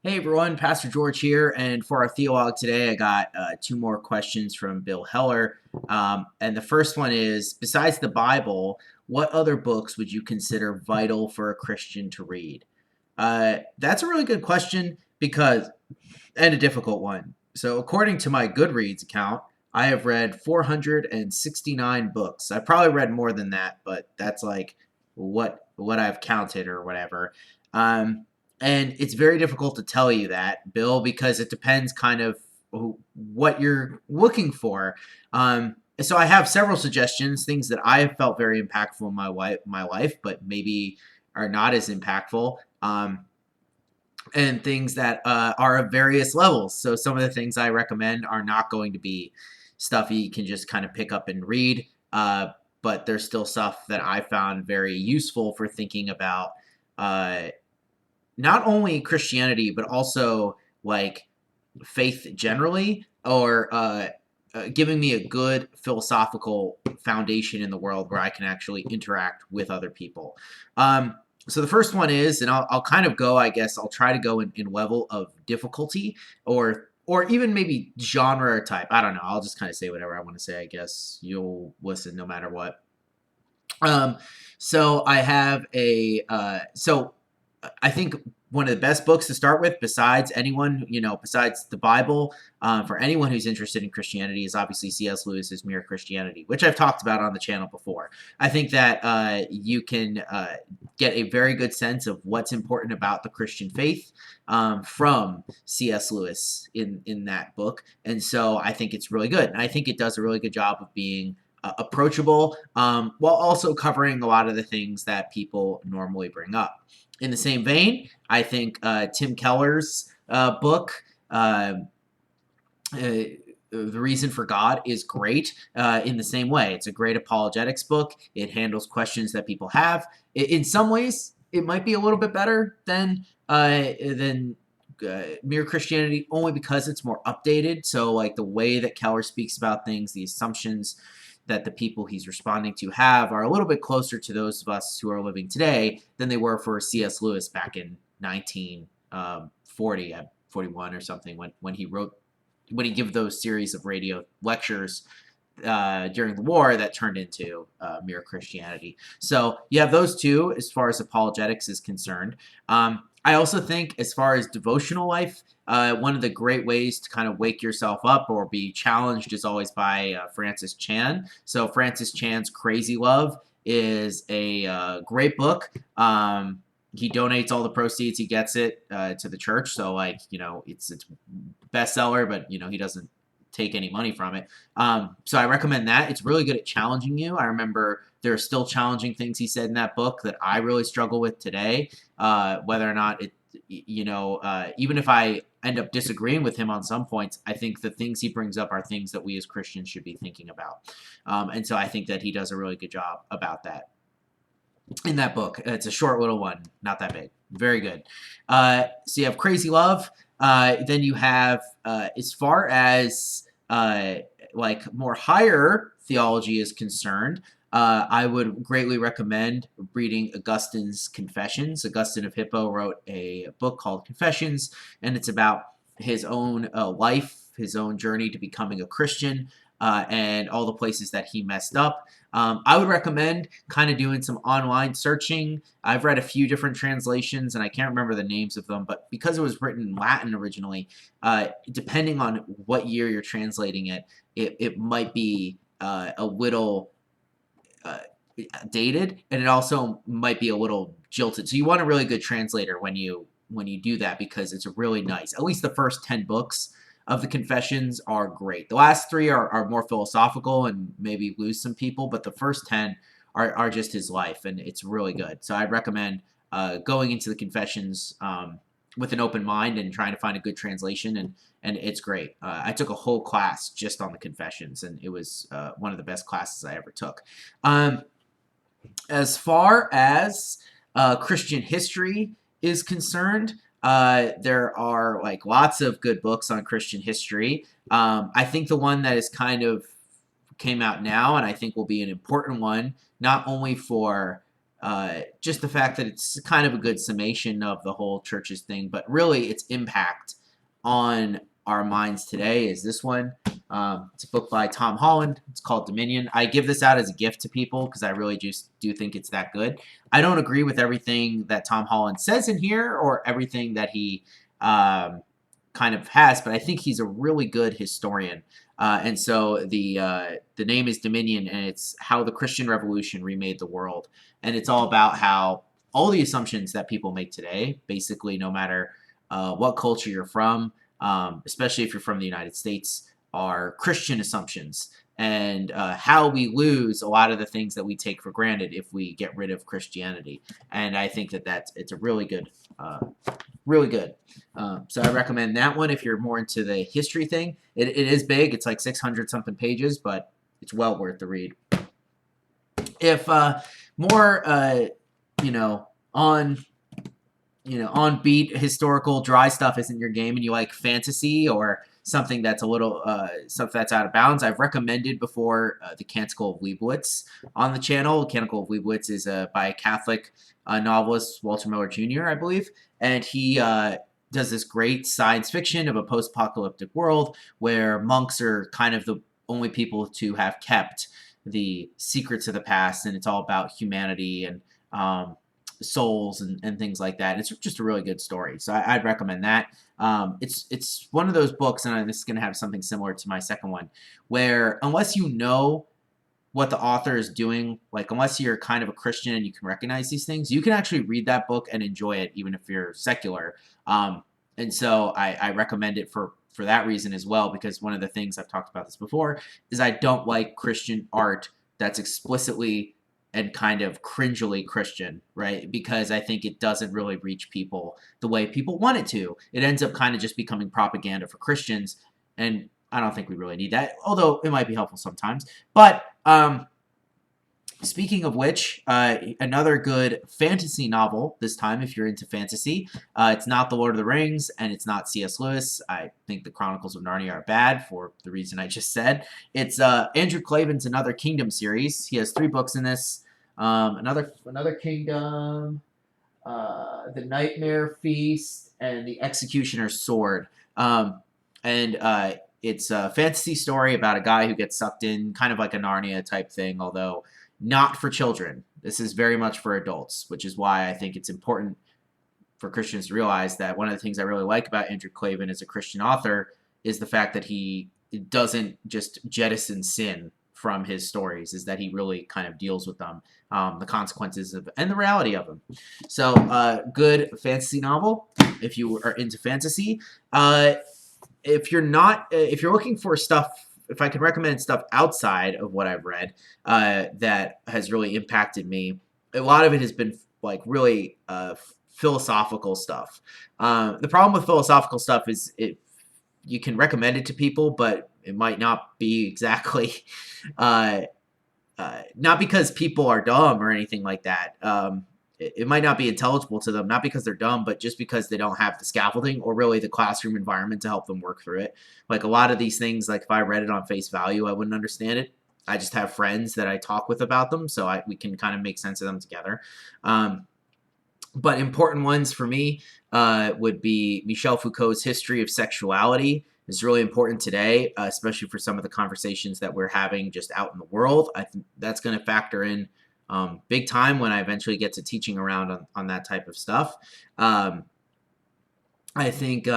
Hey everyone, Pastor George here, and for our Theolog today, I got two more questions from Bill Heller. And the first one is, besides the Bible, what other books would you consider vital for a Christian to read? That's a really good question and a difficult one. So, according to my Goodreads account, I have read 469 books. I've probably read more than that, but that's like what I've counted or whatever. Um, and it's very difficult to tell you that, Bill, because it depends kind of what you're looking for. So I have several suggestions, things that I have felt very impactful in my life, but maybe are not as impactful. And things that are of various levels. So some of the things I recommend are not going to be stuff you can just kind of pick up and read, but there's still stuff that I found very useful for thinking about uh, not only Christianity but also like faith generally, or giving me a good philosophical foundation in the world where I can actually interact with other people. Um, so the first one is, and I'll kind of go, I guess I'll try to go in level of difficulty or even maybe genre type. I don't know. I'll just kind of say whatever I want to say. I guess you'll listen no matter what. Um, so I have I think one of the best books to start with, besides anyone, besides the Bible, for anyone who's interested in Christianity, is obviously C.S. Lewis's Mere Christianity, which I've talked about on the channel before. I think that you can get a very good sense of what's important about the Christian faith from C.S. Lewis in that book, and so I think it's really good. And I think it does a really good job of being approachable, while also covering a lot of the things that people normally bring up. In the same vein, I think Tim Keller's book, The Reason for God, is great in the same way. It's a great apologetics book. It handles questions that people have. In some ways, it might be a little bit better than Mere Christianity, only because it's more updated. So, like the way that Keller speaks about things, the assumptions that the people he's responding to have are a little bit closer to those of us who are living today than they were for C.S. Lewis back in 1940, 41 or something, when he gave those series of radio lectures during the war that turned into Mere Christianity. So you have those two as far as apologetics is concerned. I also think, as far as devotional life, one of the great ways to kind of wake yourself up or be challenged is always by Francis Chan. So Francis Chan's Crazy Love is a great book. He donates all the proceeds he gets to the church. So it's bestseller, but he doesn't take any money from it. So I recommend that. It's really good at challenging you. I remember there are still challenging things he said in that book that I really struggle with today. Whether or not even if I end up disagreeing with him on some points, I think the things he brings up are things that we as Christians should be thinking about. And so I think that he does a really good job about that in that book. It's a short little one, not that big. Very good. So you have Crazy Love. Then you have, as far as like more higher theology is concerned, I would greatly recommend reading Augustine's Confessions. Augustine of Hippo wrote a book called Confessions, and it's about his own life, his own journey to becoming a Christian, and all the places that he messed up. I would recommend kind of doing some online searching. I've read a few different translations, and I can't remember the names of them, but because it was written in Latin originally, depending on what year you're translating it might be a little dated, and it also might be a little jilted. So you want a really good translator when you do that, because it's really nice. At least the first 10 books of the Confessions are great. The last three are more philosophical and maybe lose some people, but the first 10 are just his life, and it's really good. So I'd recommend going into the Confessions with an open mind and trying to find a good translation, and it's great. I took a whole class just on the Confessions, and it was one of the best classes I ever took. As far as Christian history is concerned, there are like lots of good books on Christian history. I think the one that is kind of came out now, and I think will be an important one, not only for just the fact that it's kind of a good summation of the whole churches thing, but really its impact on our minds today is this one. It's a book by Tom Holland. It's called Dominion. I give this out as a gift to people because I really just do think it's that good. I don't agree with everything that Tom Holland says in here or everything that he kind of has, but I think he's a really good historian. And so the name is Dominion, and it's how the Christian Revolution remade the world. And it's all about how all the assumptions that people make today, basically, no matter what culture you're from, especially if you're from the United States, are Christian assumptions, and how we lose a lot of the things that we take for granted if we get rid of Christianity. And I think that it's a really good. Really good. So I recommend that one if you're more into the history thing. It is big. It's like 600 something pages, but it's well worth the read. If more, on beat historical dry stuff isn't your game, and you like fantasy or something that's a little stuff that's out of bounds, I've recommended before the Canticle of Leibowitz on the channel. Canticle of Leibowitz is by a Catholic novelist, Walter Miller Jr., I believe, and he does this great science fiction of a post-apocalyptic world where monks are kind of the only people to have kept the secrets of the past, and it's all about humanity and souls and things like that. It's just a really good story, so I'd recommend that. It's one of those books, and this is going to have something similar to my second one, where unless you know what the author is doing, like unless you're kind of a Christian and you can recognize these things, you can actually read that book and enjoy it even if you're secular. And so I recommend it for that reason as well, because one of the things, I've talked about this before, is I don't like Christian art that's explicitly and kind of cringily Christian, right? Because I think it doesn't really reach people the way people want it to. It ends up kind of just becoming propaganda for Christians, and I don't think we really need that, although it might be helpful sometimes. But speaking of which, another good fantasy novel this time, if you're into fantasy. It's not The Lord of the Rings, and it's not C.S. Lewis. I think the Chronicles of Narnia are bad for the reason I just said. It's Andrew Klavan's Another Kingdom series. He has 3 books in this. Another Kingdom, The Nightmare Feast, and The Executioner's Sword. It's a fantasy story about a guy who gets sucked in, kind of like a Narnia type thing, although not for children. This is very much for adults, which is why I think it's important for Christians to realize that one of the things I really like about Andrew Klavan as a Christian author is the fact that he doesn't just jettison sin from his stories, is that he really kind of deals with them, the consequences of and the reality of them. So good fantasy novel if you are into fantasy. If you're not, if you're looking for stuff, if I could recommend stuff outside of what I've read that has really impacted me, a lot of it has been like really philosophical stuff. The problem with philosophical stuff is you can recommend it to people, but it might not be exactly, not because people are dumb or anything like that. It might not be intelligible to them, not because they're dumb, but just because they don't have the scaffolding or really the classroom environment to help them work through it. Like a lot of these things, like if I read it on face value, I wouldn't understand it. I just have friends that I talk with about them, so we can kind of make sense of them together. But important ones for me would be Michel Foucault's History of Sexuality. Is really important today, especially for some of the conversations that we're having just out in the world. I think that's going to factor in big time when I eventually get to teaching around on that type of stuff. I think,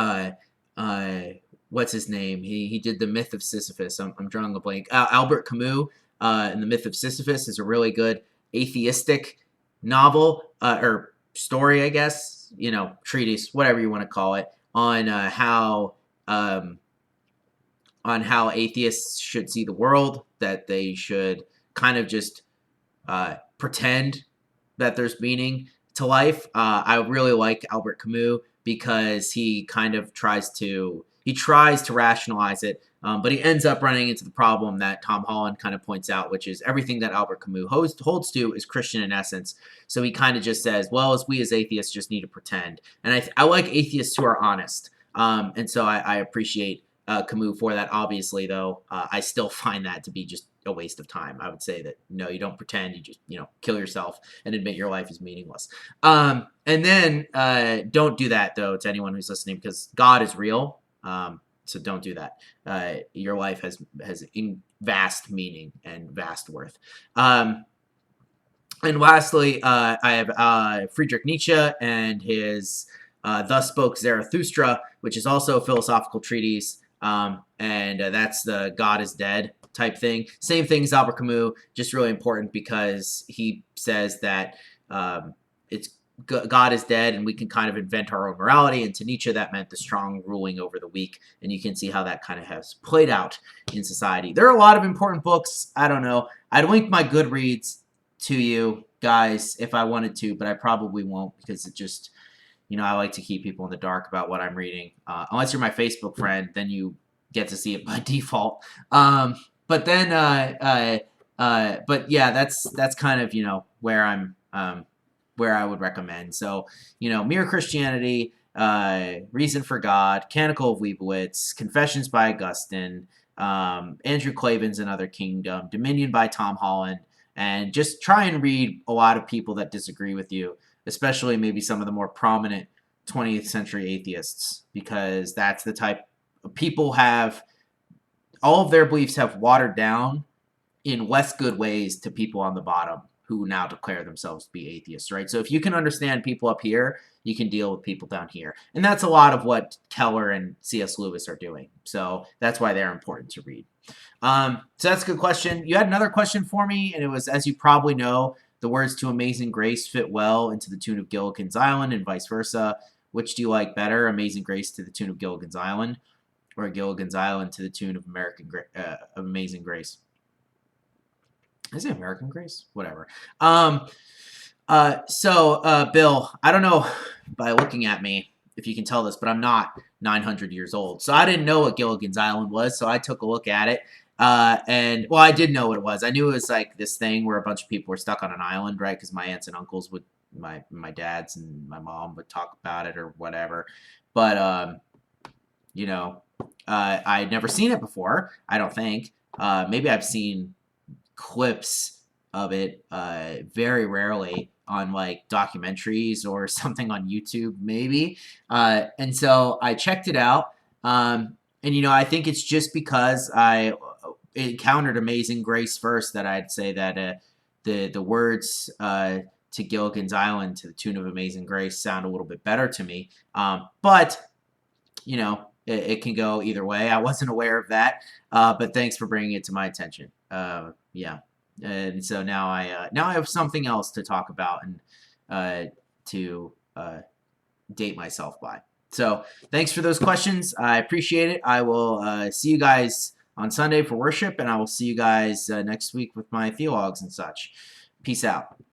what's his name? He did The Myth of Sisyphus. I'm drawing a blank. Albert Camus and The Myth of Sisyphus is a really good atheistic novel, or story, I guess, treatise, whatever you want to call it, on how atheists should see the world, that they should kind of just pretend that there's meaning to life. I really like Albert Camus because he kind of tries to rationalize it, but he ends up running into the problem that Tom Holland kind of points out, which is everything that Albert Camus holds to is Christian in essence. So he kind of just says, well, we as atheists just need to pretend. And I like atheists who are honest. And so I appreciate Camus for that. Obviously, though, I still find that to be just a waste of time. I would say that no, you don't pretend. You just kill yourself and admit your life is meaningless. And then don't do that though to anyone who's listening, because God is real. So don't do that. Your life has vast meaning and vast worth. And lastly, I have Friedrich Nietzsche and his Thus Spoke Zarathustra, which is also a philosophical treatise. And that's the God is dead type thing. Same thing as Albert Camus, just really important because he says that it's God is dead and we can kind of invent our own morality. And to Nietzsche, that meant the strong ruling over the weak. And you can see how that kind of has played out in society. There are a lot of important books. I don't know. I'd link my Goodreads to you guys if I wanted to, but I probably won't because it just, I like to keep people in the dark about what I'm reading. Unless you're my Facebook friend, then you get to see it by default. But then, but yeah, that's kind of where I'm where I would recommend. So Mere Christianity, Reason for God, Canticle of Leibowitz, Confessions by Augustine, Andrew Klavan's Another Kingdom, Dominion by Tom Holland. And just try and read a lot of people that disagree with you, especially maybe some of the more prominent 20th century atheists, because that's the type of people have all of their beliefs have watered down in less good ways to people on the bottom who now declare themselves to be atheists, right? So if you can understand people up here, you can deal with people down here. And that's a lot of what Keller and C.S. Lewis are doing. So that's why they're important to read. So that's a good question. You had another question for me, and it was, as you probably know, the words to Amazing Grace fit well into the tune of Gilligan's Island and vice versa. Which do you like better, Amazing Grace to the tune of Gilligan's Island or Gilligan's Island to the tune of Amazing Grace? Is it American Grace? Whatever. So Bill, I don't know by looking at me if you can tell this, but I'm not 900 years old. So I didn't know what Gilligan's Island was, so I took a look at it. And well, I did know what it was. I knew it was like this thing where a bunch of people were stuck on an island, right? Because my aunts and uncles would, my dads and my mom would talk about it or whatever. But I'd never seen it before. I don't think. Maybe I've seen clips of it very rarely on like documentaries or something on YouTube, maybe. And so I checked it out. And I think it's just because I encountered Amazing Grace first that I'd say that the words to Gilligan's Island to the tune of Amazing Grace sound a little bit better to me. But it can go either way. I wasn't aware of that, but thanks for bringing it to my attention. Yeah, and so now I have something else to talk about and to date myself by. So thanks for those questions. I appreciate it. I will see you guys on Sunday for worship, and I will see you guys next week with my theologs and such. Peace out.